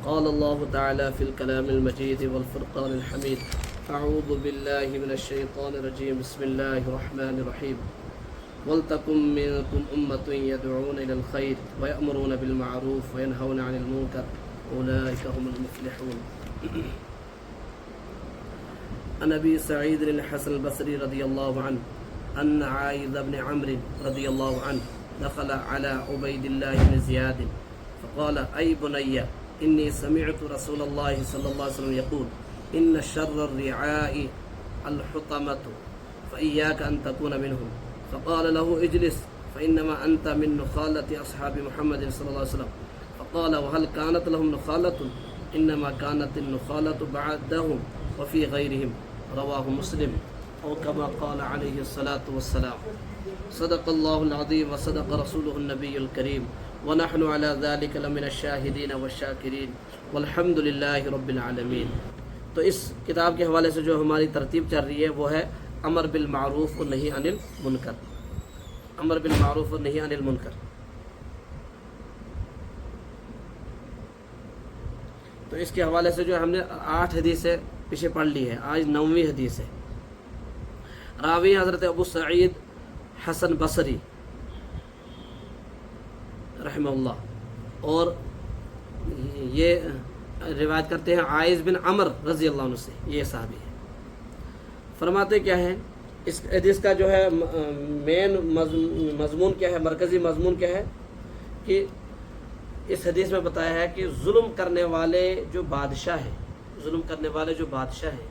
قال الله تعالى في الكلام المجيد والفرقان الحميد أعوذ بالله من الشيطان الرجيم بسم الله الرحمن الرحيم ولتكن منكم أمة يدعون إلى الخير ويأمرون بالمعروف وينهون عن المنكر أولئك هم المفلحون. عن أبي سعيد الحسن البصري رضي الله عنه أن عائذ بن عمرو رضي الله عنه دخل على عبيد الله بن زياد فقال أي بني إني سمعت رسول الله صلى الله عليه وسلم يقول إن شر الرعاء الحطمة فإياك أن تكون منهم. فقال له اجلس فإنما أنت من نخالة أصحاب محمد صلى الله عليه وسلم. فقال وهل كانت لهم نخالة؟ إنما كانت النخالة بعدهم وفي غيرهم. رواه مسلم أو كما قال عليه الصلاة والسلام. صدق الله العظيم وصدق رسوله النبي الكريم ونحن على ذلك لمن الشاہدین والشاکرین والحمد للہ رب العالمین. تو اس کتاب کے حوالے سے جو ہماری ترتیب چل رہی ہے وہ ہے امر بالمعروف و نہی عن المنکر. امر بالمعروف و نہی عن المنکر. تو اس کے حوالے سے جو ہم نے 8 حدیثیں پیچھے پڑھ لی ہے. آج 9ویں حدیث ہے. راوی حضرت ابو سعید حسن بصری رحمہ اللہ، اور یہ روایت کرتے ہیں عائذ بن عمر رضی اللہ عنہ سے. یہ صحابی ہے. فرماتے کیا ہے اس حدیث کا جو ہے مین مضمون کیا ہے، مرکزی مضمون کیا ہے کہ اس حدیث میں بتایا ہے کہ ظلم کرنے والے جو بادشاہ ہیں، ظلم کرنے والے جو بادشاہ ہیں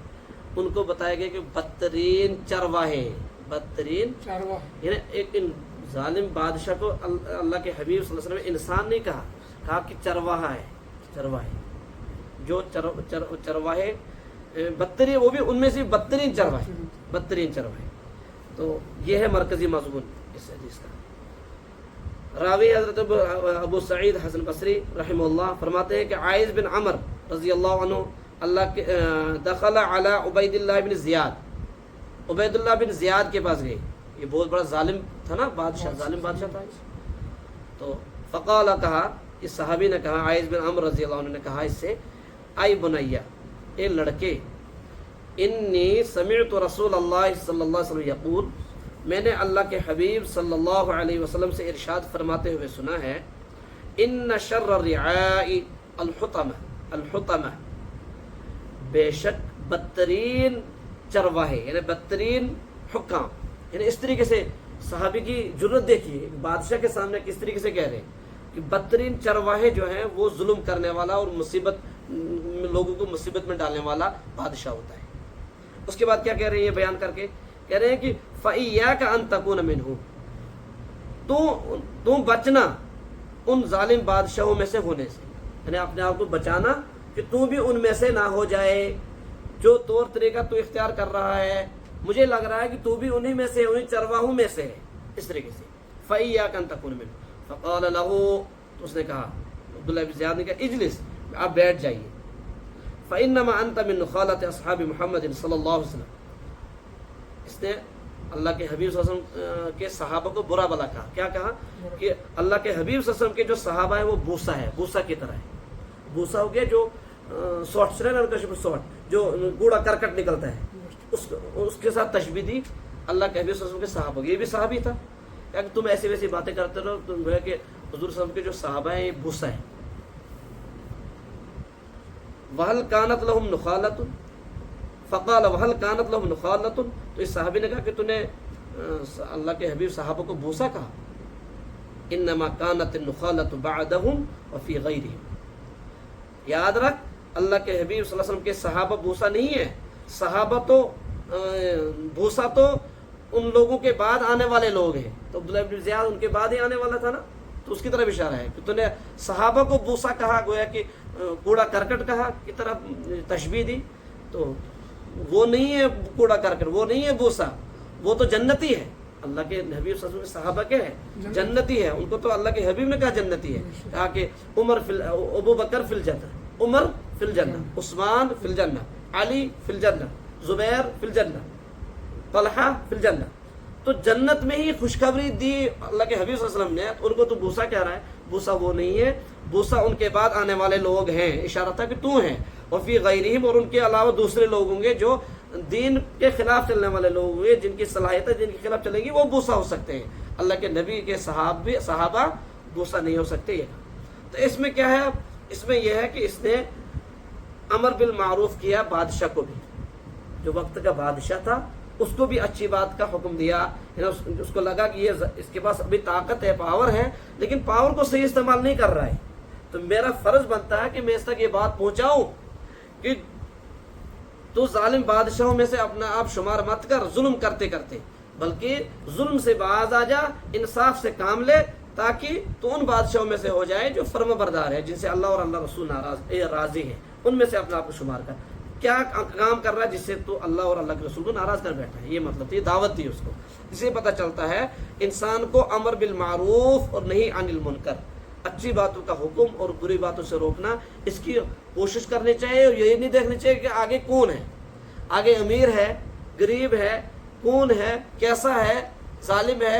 ان کو بتایا گیا کہ بدترین چرواہے، بدترین یعنی ایک ظالم بادشاہ کو اللہ کے حبیب صلی اللہ علیہ وسلم نے انسان نہیں کہا، کہا کہ چرواہا ہے. چرواہے جو چرواہے بدترین، وہ بھی ان میں سے بدترین چرواہے، بدترین چرواہے. تو یہ ہے مرکزی مضمون اس حدیث کا. راوی حضرت ابو سعید حسن بصری رحمہ اللہ فرماتے ہیں کہ عائذ بن عمر رضی اللہ عنہ اللہ کے دخل علی عبید اللہ بن زیاد، عبید اللہ بن زیاد کے پاس گئے. یہ بہت بڑا ظالم تھا نا، بادشاہ، ظالم بادشاہ تھا. تو فقال، کہا، اس صحابی نے کہا، عائذ بن عمر رضی اللہ عنہ نے کہا اس سے، اے بنیا، اے لڑکے، انی سمعت رسول اللہ صلی اللہ علیہ وسلم یقول، میں نے اللہ کے حبیب صلی اللہ علیہ وسلم سے ارشاد فرماتے ہوئے سنا ہے، ان شر الرعاء الحطمہ، الحطمہ، بے شک بدترین چرواہے یعنی بدترین حکام. یعنی اس طریقے سے صحابی کی جرت دیکھیے، بادشاہ کے سامنے کس طریقے سے کہہ رہے ہیں کہ بدترین چرواہے جو ہیں وہ ظلم کرنے والا اور مصیبت، لوگوں کو مصیبت میں ڈالنے والا بادشاہ ہوتا ہے. اس کے بعد کیا کہہ رہے ہیں یہ بیان کر کے، کہہ رہے ہیں کہ فَإِيَّاكَ أَن تَكُونَ مِنْهُ، تم بچنا ان ظالم بادشاہوں میں سے ہونے سے، یعنی اپنے آپ کو بچانا کہ تو بھی ان میں سے نہ ہو جائے. جو طور طریقہ تو اختیار کر رہا ہے مجھے لگ رہا ہے کہ تو بھی انہی میں سے، انہی چرواہوں میں سے ہے. اس طریقے سے فَإِيَّاكَ أَن تَكُونَ مِنْهُ. فَقَالَ لَهُ، تو اس نے کہا، عبداللہ بن زیاد نے کہا، اجلس، آپ بیٹھ جائیے. فَإِنَّمَا أَنْتَ مِن نُخَالَةِ أَصْحَابِ مُحَمَّدٍ صلی اللہ علیہ وسلم. اس نے اللہ کے حبیب صلی اللہ علیہ وسلم کے صحابہ کو برا بلا کہا. کیا کہا کہ اللہ کے حبیب صلی اللہ علیہ وسلم کے جو صحابہ ہیں وہ بوسا ہے، بوسا کی طرح ہے. بوسا ہو گیا جو سوٹ سوٹ جو کوڑا کرکٹ نکلتا ہے، اس کے ساتھ تشبیہ دی اللہ کے حبیب صلی اللہ علیہ وسلم کے صحابہ. یہ بھی صحابی تھا کہ تم ایسی ویسی باتیں کرتے رہو، تم گویا کہ حضور صلی اللہ علیہ وسلم کے جو صحابہ ہیں یہ بوسا ہیں. وَهَلْ كَانَتْ لَهُمْ نُخَالَةٌ، فَقَالَ وَهَلْ كَانَتْ لَهُمْ نُخَالَةٌ. تو اس صحابی نے کہا کہ تو نے اللہ کے حبیب صحابہ کو بوسا کہا. إِنَّمَا كَانَتِ النُّخَالَةُ بَعْدَهُمْ وَفِي غَيْرِهِمْ. یاد رکھ، اللہ کے حبیب صلی اللہ علیہ وسلم کے صحابہ بوسا نہیں ہے. صحابہ تو بوسا تو ان لوگوں کے بعد آنے والے لوگ ہیں. تو عبداللہ بن زیاد ان کے بعد ہی آنے والا تھا نا. تو اس کی طرف اشارہ ہے کہ تو نے صحابہ کو بوسا کہا، گویا کہ کوڑا کرکٹ کہا کی طرف تشبیہ دی. تو وہ نہیں ہے کوڑا کرکٹ، وہ نہیں ہے بوسا، وہ تو جنتی ہے. اللہ کے حبیب صلی اللہ علیہ وسلم کے صحابہ کیا ہے؟ جنتی ہے. ان کو تو اللہ کے حبیب نے کہا جنتی ہے. کہا کہ ابو بکر فی الجنہ، عمر فی الجنہ، عثمان فی الجنہ، علی فی الجنہ، زبیر فی الجنہ، طلحہ فی الجنہ. تو جنت میں ہی خوشخبری دی اللہ کے حبیب صلی اللہ علیہ وسلم نے. ان کو تو بوسا کہہ رہا ہے. بوسا وہ نہیں ہے، بوسا ان کے بعد آنے والے لوگ ہیں، اشارہ تھا کہ تو ہیں، وفی غیرہم اور ان کے علاوہ دوسرے لوگ ہوں گے جو دین کے خلاف چلنے والے لوگ ہوں گے، جن کی صلاحیت ہے دین کے خلاف چلیں گی، وہ بوسا ہو سکتے ہیں، اللہ کے نبی کے صحابہ بوسا نہیں ہو سکتے۔ یہ تو اس میں کیا ہے، اس میں یہ ہے کہ اس نے امر بالمعروف کیا بادشاہ کو بھی، جو وقت کا بادشاہ تھا اس کو بھی اچھی بات کا حکم دیا، اس کو لگا کہ یہ اس کے پاس ابھی طاقت ہے، پاور ہے، لیکن پاور کو صحیح استعمال نہیں کر رہا ہے، تو میرا فرض بنتا ہے کہ میں اس تک یہ بات پہنچاؤں کہ تو ظالم بادشاہوں میں سے اپنا آپ شمار مت کر ظلم کرتے کرتے، بلکہ ظلم سے باز آ جا، انصاف سے کام لے، تاکہ تو ان بادشاہوں میں سے ہو جائے جو فرما بردار ہے، جن سے اللہ اور اللہ رسول راضی ہیں، ان میں سے اپنا آپ کو شمار کر۔ کیا کام کر رہا ہے جس سے تو اللہ اور اللہ کے رسول کو ناراض کر بیٹھا ہے، یہ مطلب تھی، دعوت دی اس کو۔ اس سے پتہ چلتا ہے انسان کو امر بالمعروف اور نہی عن المنکر، اچھی باتوں کا حکم اور بری باتوں سے روکنا، اس کی کوشش کرنی چاہیے، اور یہ نہیں دیکھنی چاہیے کہ آگے کون ہے، آگے امیر ہے، غریب ہے، کون ہے، کیسا ہے، ظالم ہے،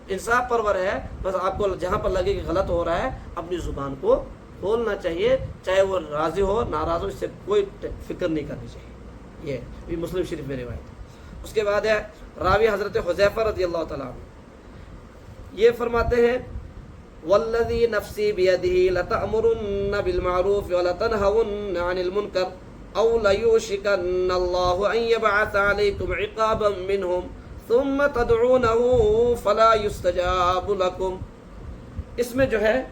انصاف پرور ہے، بس آپ کو جہاں پر لگے کہ غلط ہو رہا ہے اپنی زبان کو کھولنا چاہیے، چاہے وہ راضی ہو ناراض ہو، اس سے کوئی فکر نہیں کرنی چاہیے۔ یہ مسلم شریف میں روایت ہے۔ اس کے بعد ہے راوی حضرت حذیفہ رضی اللہ تعالیٰ عنہ، یہ فرماتے ہیں والذی نفسی بیدہ لتأمرن بالمعروف ولتنہون عن المنکر او لیوشکن اللہ ان یبعث علیکم عقابا منہم ثم تدعونہ فلا یستجاب لکم۔ اس میں جو ہے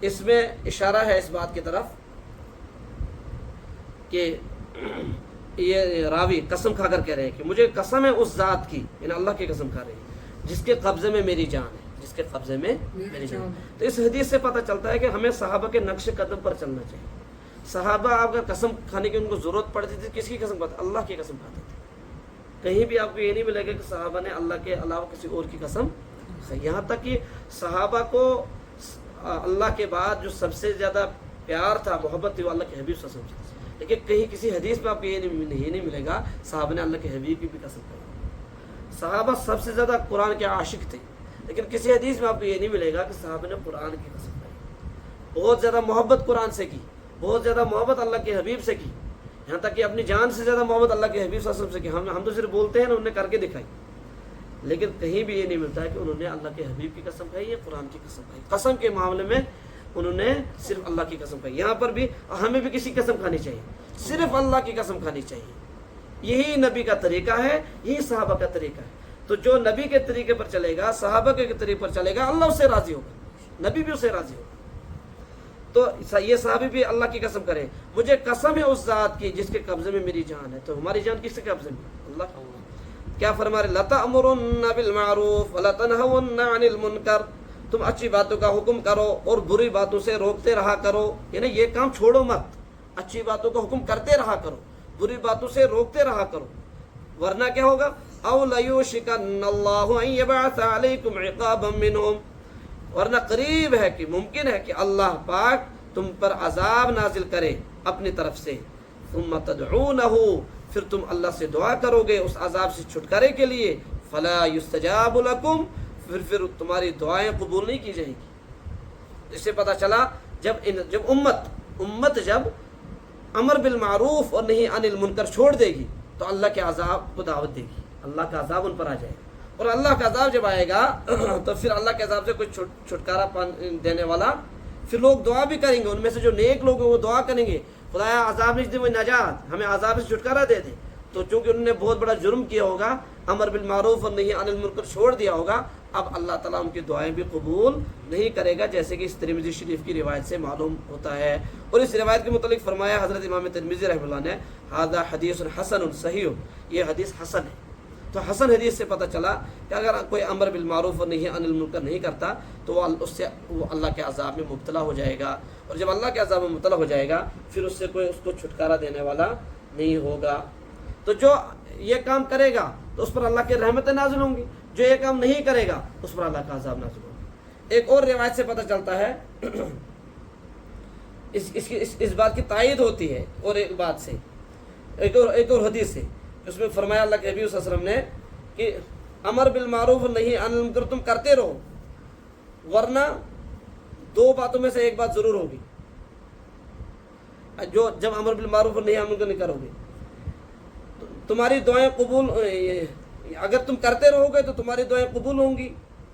اس میں اشارہ ہے اس بات کی طرف کہ یہ راوی قسم کھا کر کہہ رہے ہیں کہ مجھے قسم ہے اس ذات کی، یعنی اللہ کی قسم کھا رہے ہیں جس کے قبضے میں میری جان ہے، جس کے قبضے میں میری جان ہے۔ تو اس حدیث سے پتہ چلتا ہے کہ ہمیں صحابہ کے نقش قدم پر چلنا چاہیے۔ صحابہ آپ کا قسم کھانے کی ان کو ضرورت پڑتی تھی، کس کی قسم کھاتے؟ اللہ کی قسم کھاتے تھے۔ کہیں بھی آپ کو یہ نہیں ملے گا کہ صحابہ نے اللہ کے علاوہ کسی اور کی قسم کھائی، یہاں تک کہ صحابہ کو اللہ کے بعد جو سب سے زیادہ پیار تھا، محبت تھی، وہ اللہ کے حبیب صلی اللہ علیہ وسلم سے۔ لیکن کہیں کسی حدیث میں آپ کو یہ نہیں ملے گا صحابہ نے اللہ کے حبیب کی بھی قسم کھائی۔ صحابہ سب سے زیادہ قرآن کے عاشق تھے، لیکن کسی حدیث میں آپ کو یہ نہیں ملے گا کہ صحابہ نے قرآن کی قسم کھائی۔ بہت زیادہ محبت قرآن سے کی، بہت زیادہ محبت اللہ کے حبیب سے کی، یہاں تک کہ اپنی جان سے زیادہ محبت اللہ کے حبیب صلی اللہ علیہ وسلم سے کی۔ ہم تو صرف بولتے ہیں نا، انہوں نے کر کے دکھائی، لیکن کہیں بھی یہ نہیں ملتا ہے کہ انہوں نے اللہ کے حبیب کی قسم کھائی یا قرآن کی قسم کھائی۔ قسم کے معاملے میں انہوں نے صرف اللہ کی قسم کھائی۔ یہاں پر بھی ہمیں بھی کسی قسم کھانی چاہیے، صرف اللہ کی قسم کھانی چاہیے۔ یہی نبی کا طریقہ ہے، یہی صحابہ کا طریقہ ہے۔ تو جو نبی کے طریقے پر چلے گا، صحابہ کے طریقے پر چلے گا، اللہ اس سے راضی ہوگا، نبی بھی اس سے راضی ہوگا۔ تو یہ صحابی بھی اللہ کی قسم کریں، مجھے قسم ہے اس ذات کی جس کے قبضے میں میری جان ہے۔ تو ہماری جان کس کے قبضے میں؟ اللہ کا۔ کیا فرما رہے؟ لَتَأْمُرُنَّ بِالْمَعْرُوفِ وَلَتَنْهَوُنَّ عَنِ الْمُنْكَرِ، تم اچھی باتوں کا حکم کرو اور بری باتوں سے روکتے رہا کرو، یعنی یہ کام چھوڑو مت، اچھی باتوں کا حکم کرتے رہا کرو، بری باتوں سے روکتے رہا کرو، ورنہ کیا ہوگا؟ أَوْ لَيُوشِكَنَّ اللَّهُ أَن يَبْعَثَ عَلَيْكُمْ عِقَابًا مِّنْهُمْ، ورنہ قریب ہے کہ ممکن ہے کہ اللہ پاک تم پر عذاب نازل کرے اپنی طرف سے، ثُمَّ تَدْعُونَهُ، پھر تم اللہ سے دعا کرو گے اس عذاب سے چھٹکارے کے لیے، فلا یستجاب لکم، پھر تمہاری دعائیں قبول نہیں کی جائیں گی۔ اس سے پتہ چلا جب امت جب امر بالمعروف اور نہی عن المنکر چھوڑ دے گی تو اللہ کے عذاب کو دعوت دے گی، اللہ کا عذاب ان پر آ جائے گا، اور اللہ کا عذاب جب آئے گا تو پھر اللہ کے عذاب سے کوئی چھٹکارا دینے والا، پھر لوگ دعا بھی کریں گے، ان میں سے جو نیک لوگ ہیں وہ دعا کریں گے، خدایا عذاب نہیں دے، وہ نجات، ہمیں عذاب سے چھٹکارا دے دے۔ تو چونکہ انہوں نے بہت بڑا جرم کیا ہوگا، امر بالمعروف اور نہی عن المنکر چھوڑ دیا ہوگا، اب اللہ تعالیٰ ان کی دعائیں بھی قبول نہیں کرے گا، جیسے کہ اس ترمذی شریف کی روایت سے معلوم ہوتا ہے۔ اور اس روایت کے متعلق فرمایا حضرت امام ترمذی رحمہ اللہ نے، ھذا حدیث حسن صحیح، یہ حدیث حسن ہے۔ تو حسن حدیث سے پتہ چلا کہ اگر کوئی امر بالمعروف اور نہی عن المنکر نہیں کرتا تو وہ اللہ کے عذاب میں مبتلا ہو جائے گا، اور جب اللہ کے عذاب میں مبتلا ہو جائے گا پھر اس سے کوئی اس کو چھٹکارا دینے والا نہیں ہوگا۔ تو جو یہ کام کرے گا تو اس پر اللہ کی رحمتیں نازل ہوں گی، جو یہ کام نہیں کرے گا اس پر اللہ کا عذاب نازل ہوگا۔ ایک اور روایت سے پتہ چلتا ہے، اس بات کی تائید ہوتی ہے اور ایک بات سے ایک اور حدیث ہے، اس میں فرمایا اللہ کے نبی صلی اللہ علیہ وسلم نے کہ امر بالمعروف نہیں عن المنکر تم کرتے رہو، ورنہ دو باتوں میں سے ایک بات ضرور ہوگی، جو جب امر بالمعروف نہیں عن المنکر نہیں کرو گے تمہاری دعائیں قبول، اگر تم کرتے رہو گے تو تمہاری دعائیں قبول ہوں گی،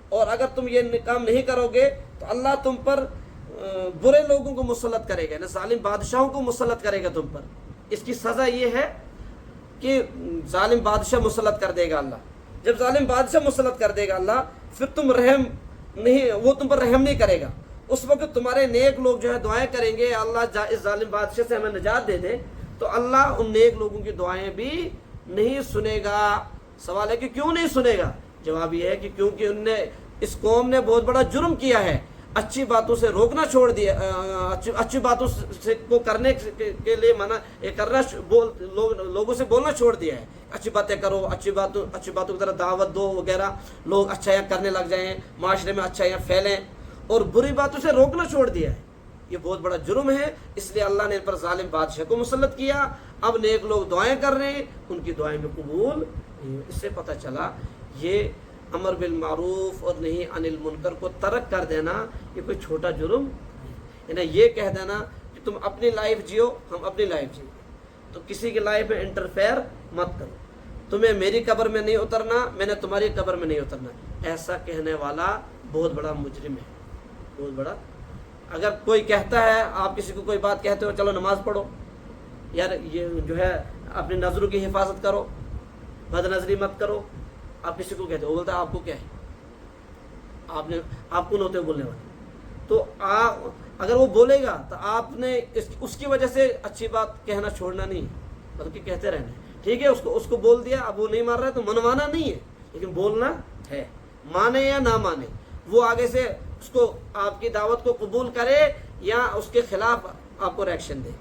اور اگر تم یہ کام نہیں کرو گے تو اللہ تم پر برے لوگوں کو مسلط کرے گا، ظالم بادشاہوں کو مسلط کرے گا تم پر۔ اس کی سزا یہ ہے کہ ظالم بادشاہ مسلط کر دے گا اللہ، جب ظالم بادشاہ مسلط کر دے گا اللہ، پھر تم رحم نہیں، وہ تم پر رحم نہیں کرے گا، اس وقت تمہارے نیک لوگ جو ہے دعائیں کریں گے اللہ اس ظالم بادشاہ سے ہمیں نجات دے دے، تو اللہ ان نیک لوگوں کی دعائیں بھی نہیں سنے گا۔ سوال ہے کہ کیوں نہیں سنے گا؟ جواب یہ ہے کہ کیونکہ ان نے، اس قوم نے بہت بڑا جرم کیا ہے، اچھی باتوں سے روکنا چھوڑ دیا، اچھی باتوں سے کو کرنے کے لیے منع کرنا، لوگوں سے بولنا چھوڑ دیا ہے، اچھی باتیں کرو، اچھی باتوں کی طرح دعوت دو وغیرہ، لوگ اچھائیاں کرنے لگ جائیں، معاشرے میں اچھائیاں پھیلیں، اور بری باتوں سے روکنا چھوڑ دیا ہے۔ یہ بہت بڑا جرم ہے، اس لیے اللہ نے ان پر ظالم بادشاہ کو مسلط کیا۔ اب نیک لوگ دعائیں کر رہے ہیں، ان کی دعائیں میں قبول نہیں۔ اس سے پتہ چلا یہ امر بالمعروف اور نہیں عن المنکر کو ترک کر دینا یہ کوئی چھوٹا جرم نہیں، یعنی یہ کہہ دینا کہ تم اپنی لائف جیو، ہم اپنی لائف جیو، تو کسی کی لائف میں انٹرفیئر مت کرو، تمہیں میری قبر میں نہیں اترنا، میں نے تمہاری قبر میں نہیں اترنا، ایسا کہنے والا بہت بڑا مجرم ہے، بہت بڑا۔ اگر کوئی کہتا ہے، آپ کسی کو کوئی بات کہتے ہو، چلو نماز پڑھو، یار یہ جو ہے اپنی نظروں کی حفاظت کرو، بد نظری مت کرو، آپ کسی کو کہتے ہو، وہ بولتا ہے آپ کو کیا ہے، آپ کون ہوتے ہو بولنے والے؟ تو اگر وہ بولے گا تو آپ نے اس کی وجہ سے اچھی بات کہنا چھوڑنا نہیں ہے، بلکہ کہتے رہنا ہے۔ ٹھیک ہے، اس کو بول دیا، اب وہ نہیں مان رہا ہے تو منوانا نہیں ہے، لیکن بولنا ہے، مانے یا نہ مانے، وہ آگے سے اس کو آپ کی دعوت کو قبول کرے یا اس کے خلاف آپ کو ریئیکشن دے،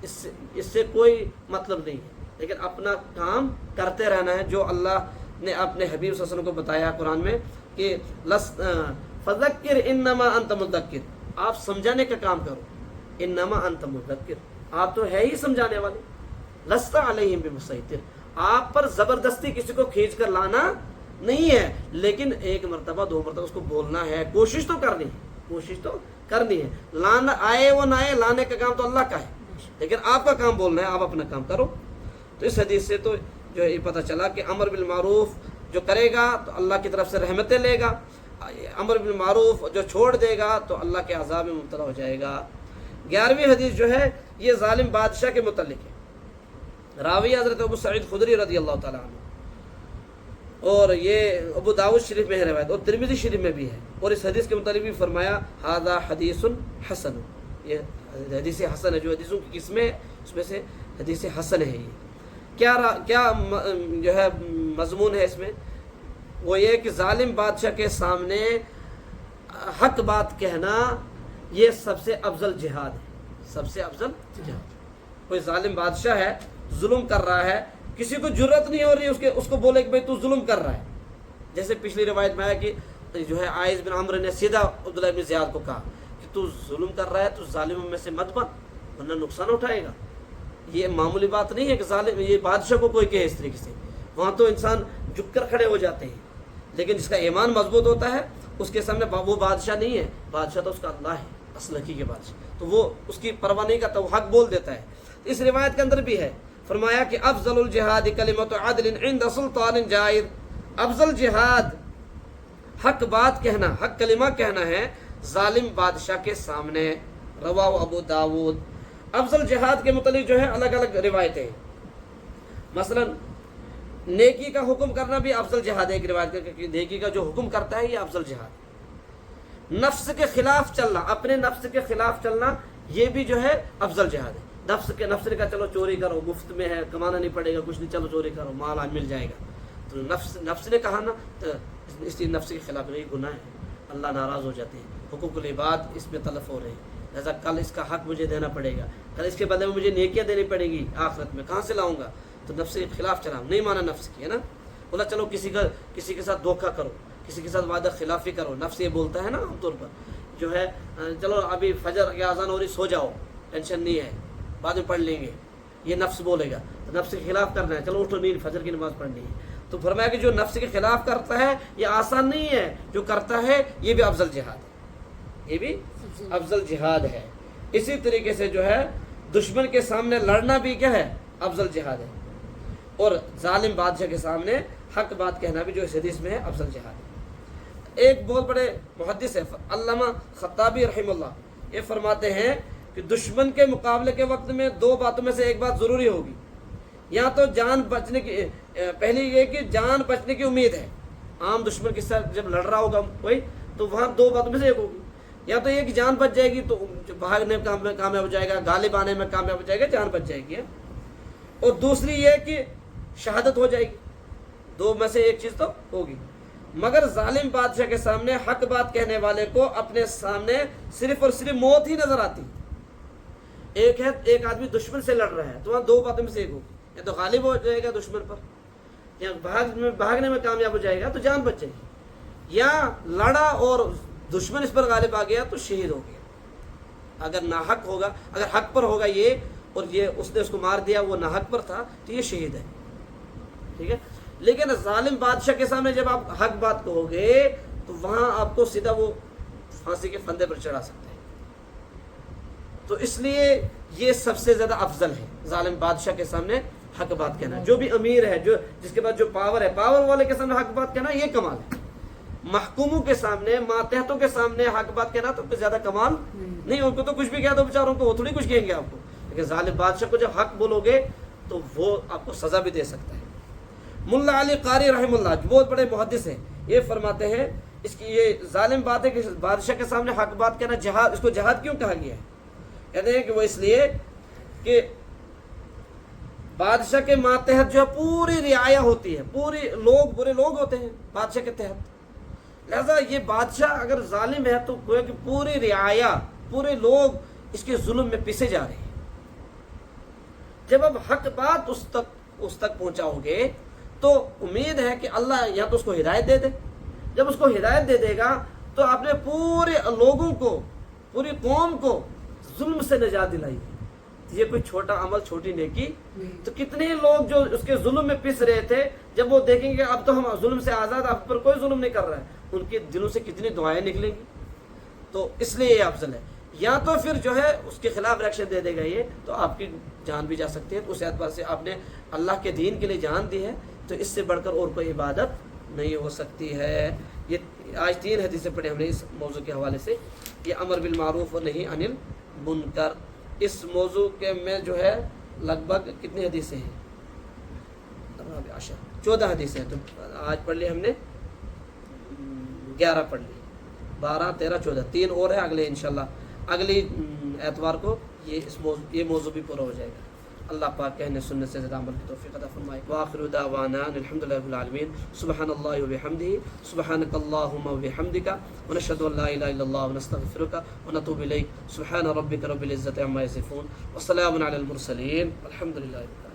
اس سے کوئی مطلب نہیں ہے، لیکن اپنا کام کرتے رہنا ہے جو اللہ نے اپنے حبیب صلی اللہ علیہ وسلم کو بتایا قرآن میں کہ فذکر انما انت مذکر، آپ سمجھانے کا کام کرو، انما انت مذکر، آپ تو ہے ہی سمجھانے والے، لست علیہم بمسیطر، آپ پر زبردستی کسی کو کھینچ کر لانا نہیں ہے، لیکن ایک مرتبہ دو مرتبہ اس کو بولنا ہے، کوشش تو کرنی ہے، لانا آئے وہ نہ آئے، لانے کا کام تو اللہ کا ہے، لیکن آپ کا کام بولنا ہے، آپ اپنا کام کرو۔ تو اس حدیث سے تو جو یہ پتہ چلا کہ امر بالمعروف جو کرے گا تو اللہ کی طرف سے رحمتیں لے گا، امر بالمعروف جو چھوڑ دے گا تو اللہ کے عذاب میں مبتلا ہو جائے گا۔ 11ویں حدیث جو ہے یہ ظالم بادشاہ کے متعلق ہے، راوی حضرت ابو سعید خدری رضی اللہ تعالیٰ عنہ، اور یہ ابو داؤد شریف میں ہے روایت، اور ترمذی شریف میں بھی ہے، اور اس حدیث کے متعلق بھی فرمایا ھذا حدیث حسن، یہ حدیث حسن ہے، جو حدیثوں کی قسمیں اس میں سے حدیث حسن ہے۔ یہ کیا جو ہے مضمون ہے اس میں؟ وہ یہ کہ ظالم بادشاہ کے سامنے حق بات کہنا یہ سب سے افضل جہاد ہے، سب سے افضل جہاد۔ کوئی ظالم بادشاہ ہے، ظلم کر رہا ہے، کسی کو جرت نہیں ہو رہی اس کو بولے کہ بھائی تو ظلم کر رہا ہے، جیسے پچھلی روایت میں آیا کہ جو ہے عائذ بن عمرو نے سیدھا عبداللہ بن زیاد کو کہا کہ تو ظلم کر رہا ہے تو ظالموں میں سے مت بن ورنہ نقصان اٹھائے گا۔ یہ معمولی بات نہیں ہے کہ ظالم یہ بادشاہ کو کوئی کہے اس طریقے سے، وہاں تو انسان جھک کر کھڑے ہو جاتے ہیں، لیکن جس کا ایمان مضبوط ہوتا ہے اس کے سامنے وہ بادشاہ نہیں ہے، بادشاہ تو اس کا اللہ ہے، اصل حقیقی بادشاہ، تو وہ اس کی پرواہ نہیں کرتا، وہ حق بول دیتا ہے۔ اس روایت کے اندر بھی ہے، فرمایا کہ افضل الجہاد کلمۃ عدل عند سلطان جائر، افضل جہاد حق بات کہنا، حق کلمہ کہنا ہے ظالم بادشاہ کے سامنے، رواہ ابو داود۔ افضل جہاد کے متعلق جو ہے الگ الگ روایتیں ہیں، مثلا نیکی کا حکم کرنا بھی افضل جہاد ہے، ایک روایت کہ نیکی کا جو حکم کرتا ہے یہ افضل جہاد ہے۔ نفس کے خلاف چلنا، اپنے نفس کے خلاف چلنا یہ بھی جو ہے افضل جہاد ہے۔ نفس نے کہا چلو چوری کرو، مفت میں ہے، کمانا نہیں پڑے گا، کچھ نہیں، چلو چوری کرو، مال آج مل جائے گا، تو نفس نے کہا نا، تو اس لیے نفس کے خلاف یہ گناہ ہے، اللہ ناراض ہو جاتے ہیں، حقوق العباد اس میں تلف ہو رہے ہیں، لہٰذا کل اس کا حق مجھے دینا پڑے گا، کل اس کے بدلے میں مجھے نیکیاں دینی پڑے گی، آخرت میں کہاں سے لاؤں گا؟ تو نفس کے خلاف چلا، نہیں مانا نفس کی، ہے نا، بولا چلو کسی کے ساتھ دھوکہ کرو، کسی کے ساتھ وعدہ خلافی کرو، نفس یہ بولتا ہے نا عام طور پر، جو ہے چلو ابھی فجر کی اذان ہو رہی، سو جاؤ، ٹینشن نہیں ہے، بعد میں پڑھ لیں گے، یہ نفس بولے گا تو نفس کے خلاف کرنا ہے، چلو اٹھو نہیں فجر کی نماز پڑھنی ہے، تو فرمایا کہ جو نفس کے خلاف کرتا ہے یہ آسان نہیں ہے، جو کرتا ہے یہ بھی افضل جہاد ہے، یہ بھی افضل جہاد ہے۔ اسی طریقے سے جو ہے دشمن کے سامنے لڑنا بھی کیا ہے؟ افضل جہاد ہے، اور ظالم بادشاہ کے سامنے حق بات کہنا بھی جو اس حدیث میں ہے افضل جہاد ہے۔ ایک بہت بڑے محدث ہے علامہ خطابی رحمہ اللہ، یہ فرماتے ہیں کہ دشمن کے مقابلے کے وقت میں دو باتوں میں سے ایک بات ضروری ہوگی، یا تو جان بچنے کی، پہلی یہ کہ جان بچنے کی امید ہے، عام دشمن کے ساتھ جب لڑ رہا ہوگا کوئی تو وہاں دو باتوں میں سے ایک ہوگی، یا تو یہ کہ جان بچ جائے گی تو بھاگنے میں کامیاب ہو جائے گا، غالب آنے میں کامیاب ہو جائے گا، جان بچ جائے گی، اور دوسری یہ کہ شہادت ہو جائے گی، دو میں سے ایک چیز تو ہوگی۔ مگر ظالم بادشاہ کے سامنے حق بات کہنے والے کو اپنے سامنے صرف اور صرف موت ہی نظر آتی، ایک آدمی دشمن سے لڑ رہا ہے تو وہاں دو باتوں میں سے ایک ہوگی، یا تو غالب ہو جائے گا دشمن پر، یا بھاگنے میں کامیاب ہو جائے گا تو جان بچ جائے گی، یا لڑا اور دشمن اس پر غالب آ گیا تو شہید ہو گیا۔ اگر ناحق ہوگا، اگر حق پر ہوگا یہ اور یہ اس نے اس کو مار دیا وہ ناحق پر تھا تو یہ شہید ہے، ٹھیک ہے۔ لیکن ظالم بادشاہ کے سامنے جب آپ حق بات کہو گے تو وہاں آپ کو سیدھا وہ پھانسی کے پھندے پر چڑھا سکتے ہیں، تو اس لیے یہ سب سے زیادہ افضل ہے ظالم بادشاہ کے سامنے حق بات کہنا۔ جو بھی امیر ہے، جو جس کے پاس جو پاور ہے، پاور والے کے سامنے حق بات کہنا یہ کمال ہے۔ محکوموں کے سامنے، ماتحتوں کے سامنے حق بات کہنا تو زیادہ کمال نہیں، ان کو تو کچھ بھی کہہ دو بیچاروں کو، وہ تھوڑی کچھ کہیں گے آپ کو، لیکن ظالم بادشاہ کو جب حق بولو گے تو وہ آپ کو سزا بھی دے سکتا ہے۔ ملا علی قاری رحمہ اللہ جو بہت بڑے محدث ہیں، یہ فرماتے ہیں اس کی یہ ظالم بات ہے کہ بادشاہ کے سامنے حق بات کہنا جہاد، اس کو جہاد کیوں کہا گیا ہے؟ کہتے ہیں کہ وہ اس لیے کہ بادشاہ کے ماتحت جو ہے پوری رعایا ہوتی ہے، پوری لوگ برے لوگ ہوتے ہیں بادشاہ کے تحت، لہذا یہ بادشاہ اگر ظالم ہے تو گویا کہ پوری رعایا، پورے لوگ اس کے ظلم میں پیسے جا رہے ہیں۔ جب اب حق بات اس تک پہنچاؤ گے تو امید ہے کہ اللہ یا تو اس کو ہدایت دے دے، جب اس کو ہدایت دے دے گا تو آپ نے پورے لوگوں کو، پوری قوم کو ظلم سے نجات دلائی۔ یہ کوئی چھوٹا عمل، چھوٹی نیکی، تو کتنے لوگ جو اس کے ظلم میں پس رہے تھے جب وہ دیکھیں گے اب تو ہم ظلم سے آزاد، آپ پر کوئی ظلم نہیں کر رہا ہے، ان کے دلوں سے کتنی دعائیں نکلیں گی۔ تو اس لیے یہ افضل ہے، یا تو پھر جو ہے اس کے خلاف ریئیکشن دے دے گا یہ تو آپ کی جان بھی جا سکتی ہے۔ تو اس اعتبار سے آپ نے اللہ کے دین کے لیے جان دی ہے تو اس سے بڑھ کر اور کوئی عبادت نہیں ہو سکتی ہے۔ یہ آج 3 حدیثیں پڑھی ہم نے اس موضوع کے حوالے سے، یہ امر بالمعروف اور نہی عن المنکر۔ اس موضوع کے میں جو ہے لگ بھگ کتنی حدیثیں ہیں؟ 14 حدیثیں، تو آج پڑھ لی ہم نے 11 پڑھ لی، 12 13 14، 3 اور ہے اگلے انشاءاللہ، اگلی اتوار کو یہ موضوع بھی پورا ہو جائے گا۔ اللہ پاک کہنے سننے سے زیادہ عمل کی توفیق عطا فرمائے۔ وآخر دعوانا الحمدللہ رب العالمین، سبحان اللہ وبحمدہ، سبحانک اللہم وبحمدک، ونشہد ان لا الہ الا اللہ ونستغفرک ونتوب الیک، سبحان ربک رب العزۃ عما یصفون، وسلام علی المرسلین، الحمدللہ رب العالمین۔